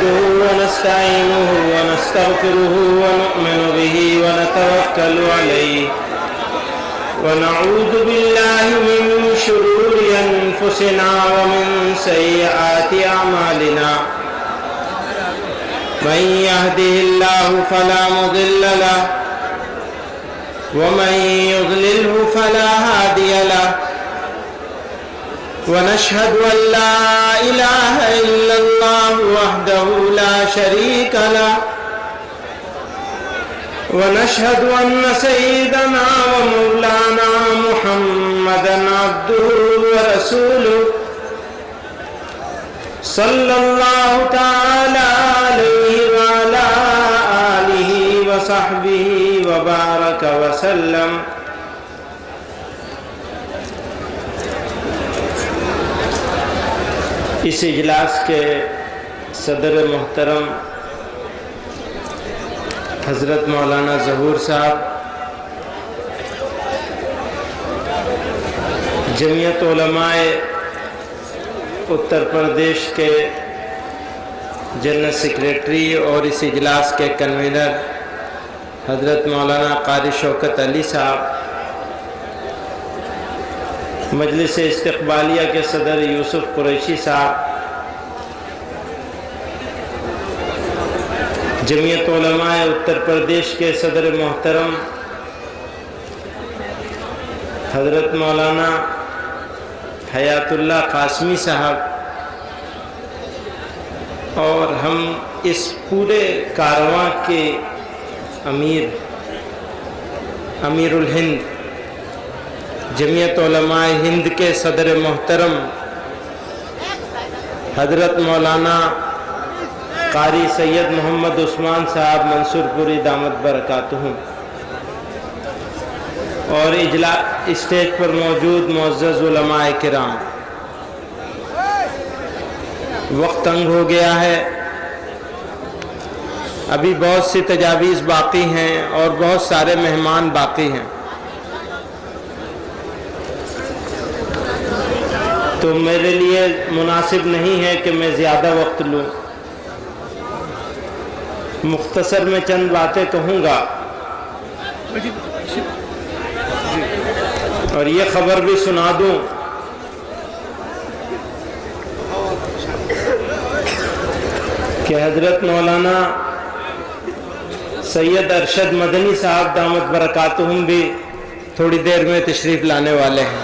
نحمده ونستعينه ونستغفره ونؤمن به ونتوكل عليه ونعوذ بالله من شرور أنفسنا ومن سيئات أعمالنا من يهده الله فلا مضل له ومن يضلله فلا هادي له ونشهد أن لا إله إلا الله وحده لا شريك له ونشهد أن سيدنا ومولانا محمدا عبده ورسوله صلى الله تعالى عليه وعلى آله وصحبه وبارك وسلم. اس اجلاس کے صدر محترم حضرت مولانا ظہور صاحب، جمعیت علماء اتر پردیش کے جنرل سیکریٹری اور اس اجلاس کے کنوینر حضرت مولانا قاری شوکت علی صاحب، مجلس استقبالیہ کے صدر یوسف قریشی صاحب، جمعیت علماء اتر پردیش کے صدر محترم حضرت مولانا حیات اللہ قاسمی صاحب، اور ہم اس پورے کارواں کے امیر الہند جمعیت علماء ہند کے صدر محترم حضرت مولانا قاری سید محمد عثمان صاحب منصور پوری دامت برکاتہم، اور اسٹیج پر موجود معزز علماء کرام، وقت تنگ ہو گیا ہے، ابھی بہت سی تجاویز باقی ہیں اور بہت سارے مہمان باقی ہیں، تو میرے لیے مناسب نہیں ہے کہ میں زیادہ وقت لوں، مختصر میں چند باتیں کہوں گا، اور یہ خبر بھی سنا دوں کہ حضرت مولانا سید ارشد مدنی صاحب دامت برکاتہم بھی تھوڑی دیر میں تشریف لانے والے ہیں۔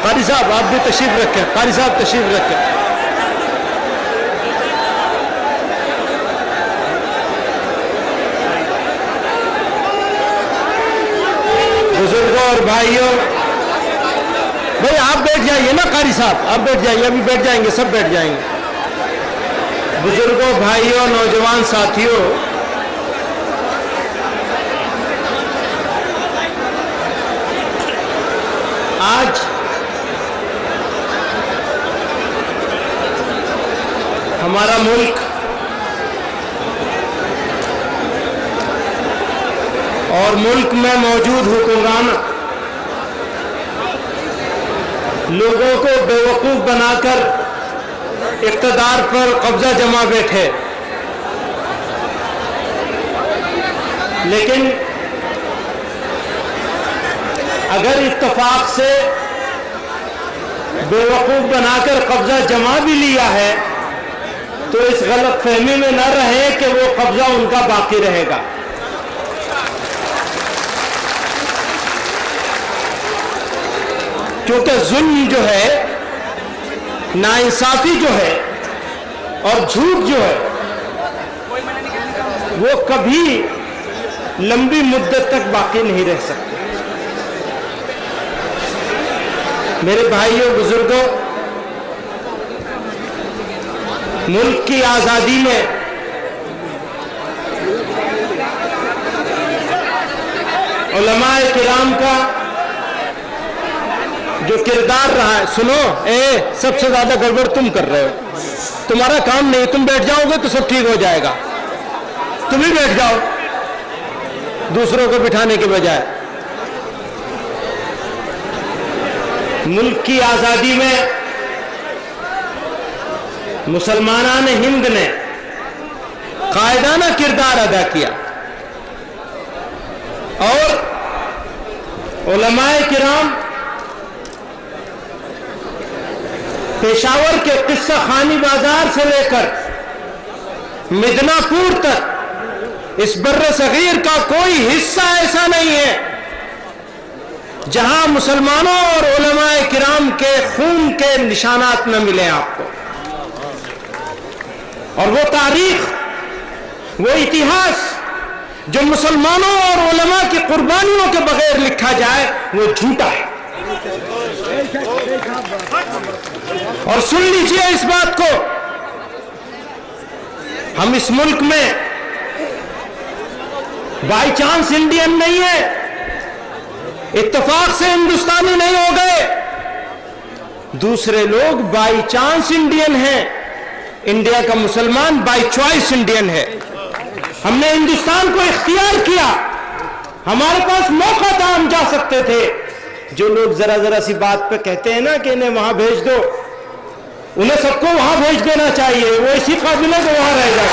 قاری صاحب آپ بھی تشریف رکھیں، قاری صاحب تشریف رکھیں۔ بزرگوں اور بھائیوں، بھائی آپ بیٹھ جائیے نا، قاری صاحب آپ بیٹھ جائیے، ابھی بیٹھ جائیں گے، سب بیٹھ جائیں گے۔ بزرگوں، بھائیوں، نوجوان ساتھیوں، آج ہمارا ملک اور ملک میں موجود حکمران لوگوں کو بیوقوف بنا کر اقتدار پر قبضہ جما بیٹھے، لیکن اگر اتفاق سے بیوقوف بنا کر قبضہ جما بھی لیا ہے تو اس غلط فہمی میں نہ رہے کہ وہ قبضہ ان کا باقی رہے گا، کیونکہ ظلم جو ہے، ناانصافی جو ہے اور جھوٹ جو ہے وہ کبھی لمبی مدت تک باقی نہیں رہ سکتے۔ میرے بھائیوں، بزرگوں، ملک کی آزادی میں علماء کرام کا جو کردار رہا ہے. سنو، سب سے زیادہ گڑبڑ تم کر رہے ہو. تمہارا کام نہیں، تم بیٹھ جاؤ گے تو سب ٹھیک ہو جائے گا. تم ہی بیٹھ جاؤ دوسروں کو بٹھانے کے بجائے. ملک کی آزادی میں مسلمانان ہند نے قائدانہ کردار ادا کیا اور علماء کرام پشاور کے قصہ خانی بازار سے لے کر مدنا پور تک اس بر صغیر کا کوئی حصہ ایسا نہیں ہے جہاں مسلمانوں اور علماء کرام کے خون کے نشانات نہ ملیں آپ کو. اور وہ تاریخ، وہ اتہاس جو مسلمانوں اور علماء کی قربانیوں کے بغیر لکھا جائے وہ جھوٹا ہے. اور سن لیجئے اس بات کو، ہم اس ملک میں بائی چانس انڈین نہیں ہے، اتفاق سے ہندوستانی نہیں ہو گئے. دوسرے لوگ بائی چانس انڈین ہیں، انڈیا کا مسلمان بائی چوائس انڈین ہے. ہم نے ہندوستان کو اختیار کیا، ہمارے پاس موقع تھا، ہم جا سکتے تھے. جو لوگ ذرا سی بات پہ کہتے ہیں نا کہ انہیں وہاں بھیج دو، انہیں سب کو وہاں بھیج دینا چاہیے، وہ اسی قابل ہے کہ وہاں رہ جائے.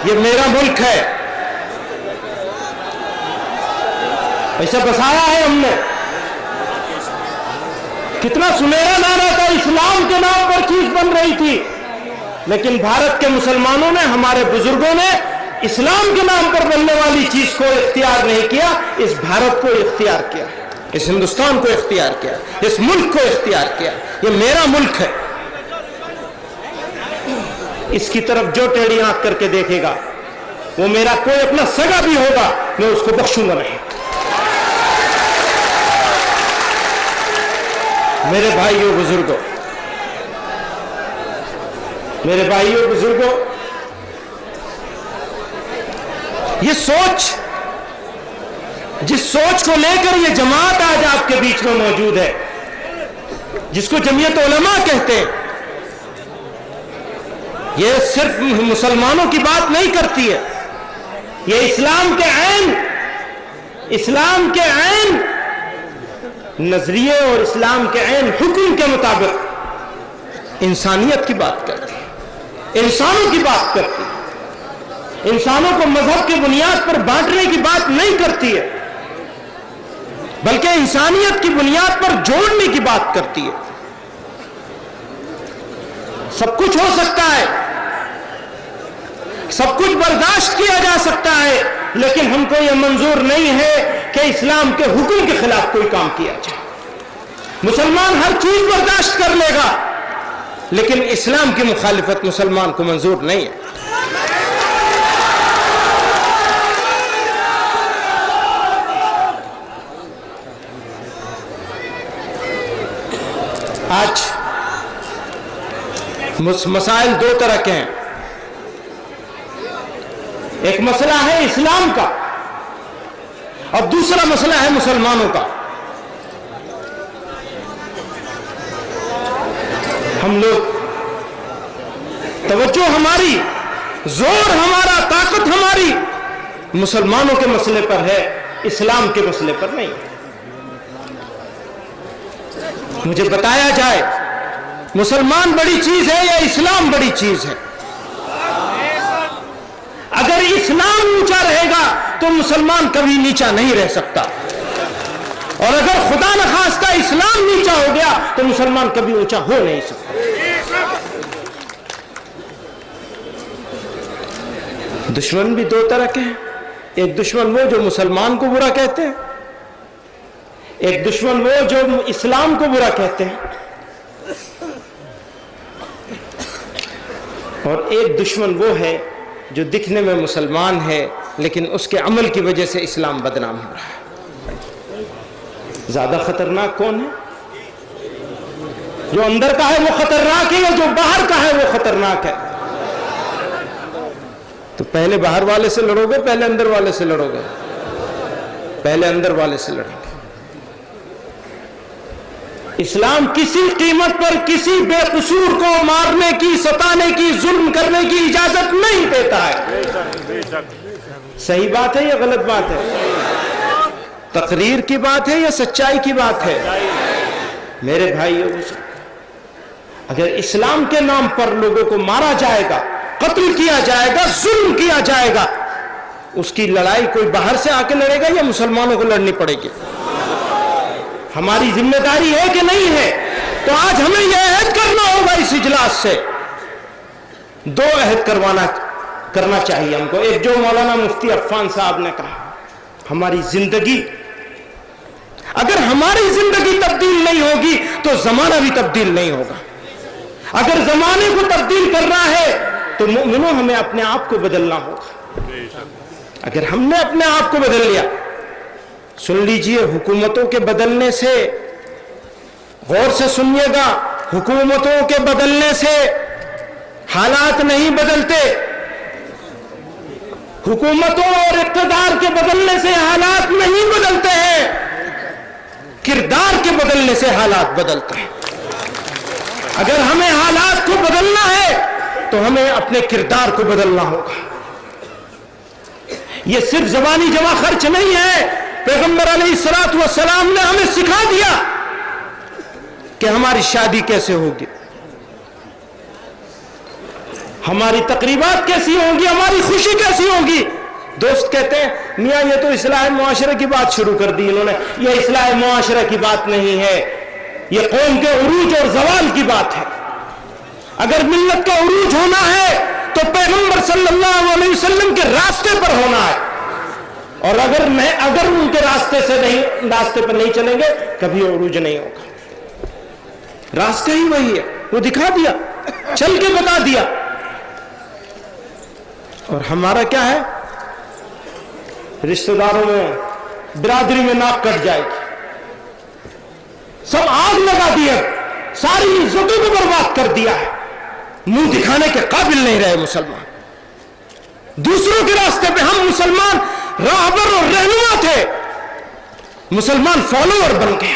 یہ میرا ملک ہے، ایسا بسایا ہے ہم نے. کتنا سنہرا نعرہ تھا، اسلام کے نام پر چیز بن رہی تھی، لیکن بھارت کے مسلمانوں نے، ہمارے بزرگوں نے اسلام کے نام پر بننے والی چیز کو اختیار نہیں کیا، اس بھارت کو اختیار کیا، اس ہندوستان کو اختیار کیا، اس ملک کو اختیار کیا. یہ میرا ملک ہے. اس کی طرف جو ٹیڑھی آنکھ کر کے دیکھے گا، وہ میرا کوئی اپنا سگا بھی ہوگا، میں اس کو بخشوں گا نہیں. میرے بھائیوں بزرگوں، میرے بھائیوں بزرگوں، یہ سوچ، جس سوچ کو لے کر یہ جماعت آج آپ کے بیچ میں موجود ہے، جس کو جمعیت علماء کہتے ہیں، یہ صرف مسلمانوں کی بات نہیں کرتی ہے. یہ اسلام کے عین نظریے اور اسلام کے عین حکم کے مطابق انسانیت کی بات کرتی ہے، انسانوں کی بات کرتی ہے. انسانوں کو مذہب کی بنیاد پر بانٹنے کی بات نہیں کرتی ہے، بلکہ انسانیت کی بنیاد پر جوڑنے کی بات کرتی ہے. سب کچھ ہو سکتا ہے، سب کچھ برداشت کیا جا سکتا ہے، لیکن ہم کو یہ منظور نہیں ہے کہ اسلام کے حکم کے خلاف کوئی کام کیا جائے. مسلمان ہر چیز برداشت کر لے گا، لیکن اسلام کی مخالفت مسلمان کو منظور نہیں ہے. آج مسائل دو طرح کے ہیں. ایک مسئلہ ہے اسلام کا اور دوسرا مسئلہ ہے مسلمانوں کا. ہم لوگ، توجہ ہماری، زور ہمارا، طاقت ہماری مسلمانوں کے مسئلے پر ہے، اسلام کے مسئلے پر نہیں. مجھے بتایا جائے مسلمان بڑی چیز ہے یا اسلام بڑی چیز ہے؟ اگر اسلام اونچا رہے گا تو مسلمان کبھی نیچا نہیں رہ سکتا، اور اگر خدا نخواستہ اسلام نیچا ہو گیا تو مسلمان کبھی اونچا ہو نہیں سکتا. دشمن بھی دو طرح کے ہیں. ایک دشمن وہ جو مسلمان کو برا کہتے ہیں، ایک دشمن وہ جو اسلام کو برا کہتے ہیں، اور ایک دشمن وہ ہے جو دکھنے میں مسلمان ہے لیکن اس کے عمل کی وجہ سے اسلام بدنام ہو رہا ہے. زیادہ خطرناک کون ہے؟ جو اندر کا ہے وہ خطرناک ہے، یا جو باہر کا ہے وہ خطرناک ہے؟ تو پہلے باہر والے سے لڑو گے، پہلے اندر والے سے لڑو گے؟ پہلے اندر والے سے لڑیں گے۔ اسلام کسی قیمت پر کسی بے قصور کو مارنے کی، ستانے کی، ظلم کرنے کی اجازت نہیں دیتا ہے۔ صحیح بات ہے یا غلط بات ہے؟ تقریر کی بات ہے یا سچائی کی بات ہے؟ میرے بھائیوں، اگر اسلام کے نام پر لوگوں کو مارا جائے گا، قتل کیا جائے گا، ظلم کیا جائے گا، اس کی لڑائی کوئی باہر سے آ کے لڑے گا یا مسلمانوں کو لڑنی پڑے گی؟ ہماری ذمہ داری ہے کہ نہیں ہے؟ تو آج ہمیں یہ عہد کرنا ہوگا اس اجلاس سے، دو عہد کرنا چاہیے ہم کو۔ ایک جو مولانا مفتی عفان صاحب نے کہا، ہماری زندگی، اگر ہماری زندگی تبدیل نہیں ہوگی تو زمانہ بھی تبدیل نہیں ہوگا۔ اگر زمانے کو تبدیل کرنا ہے تو مومنوں ہمیں اپنے آپ کو بدلنا ہوگا۔ اگر ہم نے اپنے آپ کو بدل لیا، سن لیجئے، حکومتوں کے بدلنے سے، غور سے سنیے گا، حکومتوں کے بدلنے سے حالات نہیں بدلتے، حکومتوں اور اقتدار کے بدلنے سے حالات نہیں بدلتے ہیں، کردار کے بدلنے سے حالات بدلتے ہیں۔ اگر ہمیں حالات کو بدلنا ہے تو ہمیں اپنے کردار کو بدلنا ہوگا۔ یہ صرف زبانی جمع خرچ نہیں ہے، پیغمبر علیہ السلام نے ہمیں سکھا دیا کہ ہماری شادی کیسے ہوگی، ہماری تقریبات کیسی ہوں گی، ہماری خوشی کیسی ہوگی۔ دوست کہتے ہیں میاں یہ تو اصلاح معاشرے کی بات شروع کر دی انہوں نے، یہ اصلاح معاشرے کی بات نہیں ہے، یہ قوم کے عروج اور زوال کی بات ہے۔ اگر ملت کا عروج ہونا ہے تو پیغمبر صلی اللہ علیہ وسلم کے راستے پر ہونا ہے، اور اگر ان کے راستے پر نہیں چلیں گے کبھی عروج نہیں ہوگا۔ راستے ہی وہی ہے، وہ دکھا دیا، چل کے بتا دیا۔ اور ہمارا کیا ہے؟ رشتہ داروں میں، برادری میں ناک کٹ جائے گی، سب آگ لگا دی ہے، ساری عزتوں کو برباد کر دیا ہے، منہ دکھانے کے قابل نہیں رہے مسلمان۔ دوسروں کے راستے پہ ہم مسلمان راہبر اور رہنما تھے، مسلمان فالوور بن گئے،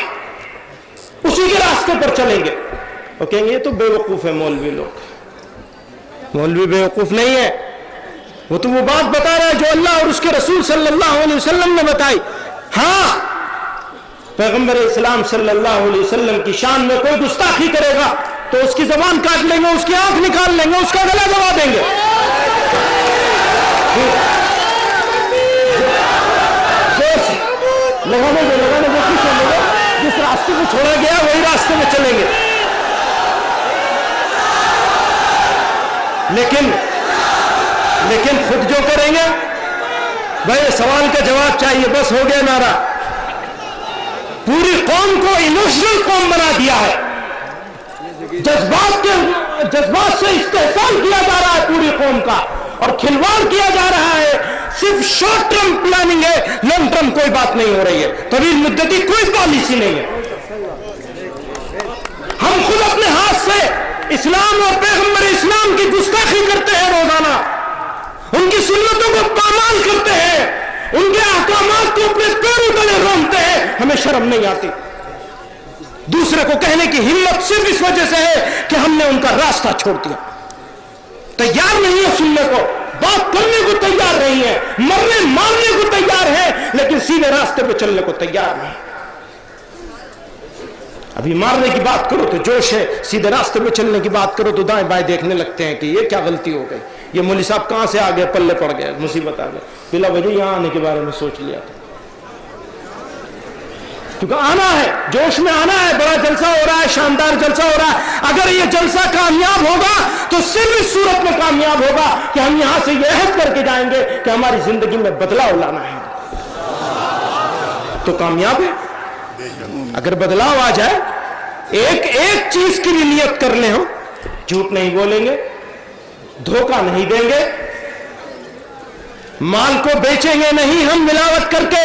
اسی کے راستے پر چلیں گے۔ وہ کہیں گے یہ تو بے وقوف ہے مولوی لوگ۔ مولوی بے وقوف نہیں ہے، وہ تو وہ بات بتا رہا ہے جو اللہ اور اس کے رسول صلی اللہ علیہ وسلم نے بتائی۔ ہاں، پیغمبر اسلام صلی اللہ علیہ وسلم کی شان میں کوئی گستاخی کرے گا تو اس کی زبان کاٹ لیں گے، اس کی آنکھ نکال لیں گے، اس کا گلا دبا دیں گے۔ لگانے کو خوش ہوں گے، جس راستے کو چھوڑا گیا وہی راستے میں چلیں گے۔ لیکن خود جو کریں گے، بھائی سوال کا جواب چاہیے، بس ہو گیا نعرہ۔ پوری قوم کو ایموشنل قوم بنا دیا ہے، جذبات سے استحصال کیا جا رہا ہے پوری قوم کا، اور کھلواڑ کیا جا رہا ہے۔ صرف شارٹ ٹرم پلاننگ ہے، لانگ ٹرم کوئی بات نہیں ہو رہی ہے، طویل مدتی کوئی پالیسی نہیں ہے۔ ہم خود اپنے ہاتھ سے اسلام اور پیغمبر اسلام کی گستاخی کرتے ہیں، روزانہ ان کی سنتوں کو پامال کرتے ہیں، ان کے احکامات کو اپنے پیروں تلے رونتے ہیں، ہمیں شرم نہیں آتی۔ دوسرے کو کہنے کی ہمت صرف اس وجہ سے ہے کہ ہم نے ان کا راستہ چھوڑ دیا، تیار نہیں ہے سننے کو، بات کرنے کو تیار نہیں ہے، مرنے مارنے کو تیار ہے، لیکن سیدھے راستے پہ چلنے کو تیار نہیں۔ ابھی مارنے کی بات کرو تو جوش ہے، سیدھے راستے پہ چلنے کی بات کرو تو دائیں بائیں دیکھنے لگتے ہیں کہ یہ کیا غلطی ہو گئی، یہ مولوی صاحب کہاں سے آ گئے، پلے پڑ گئے، مصیبت آ گئی، بلا وجہ یہاں آنے کے بارے میں سوچ لیا تھا۔ کیونکہ آنا ہے، جوش میں آنا ہے، بڑا جلسہ ہو رہا ہے، شاندار جلسہ ہو رہا ہے۔ اگر یہ جلسہ کامیاب ہوگا تو صرف اس صورت میں کامیاب ہوگا کہ ہم یہاں سے یہ عہد کر کے جائیں گے کہ ہماری زندگی میں بدلاؤ لانا ہے، تو کامیاب ہے۔ اگر بدلاؤ آ جائے، ایک چیز کی بھی نیت کر لیں، ہم جھوٹ نہیں بولیں گے، دھوکہ نہیں دیں گے، مال کو بیچیں گے نہیں ہم ملاوٹ کر کے،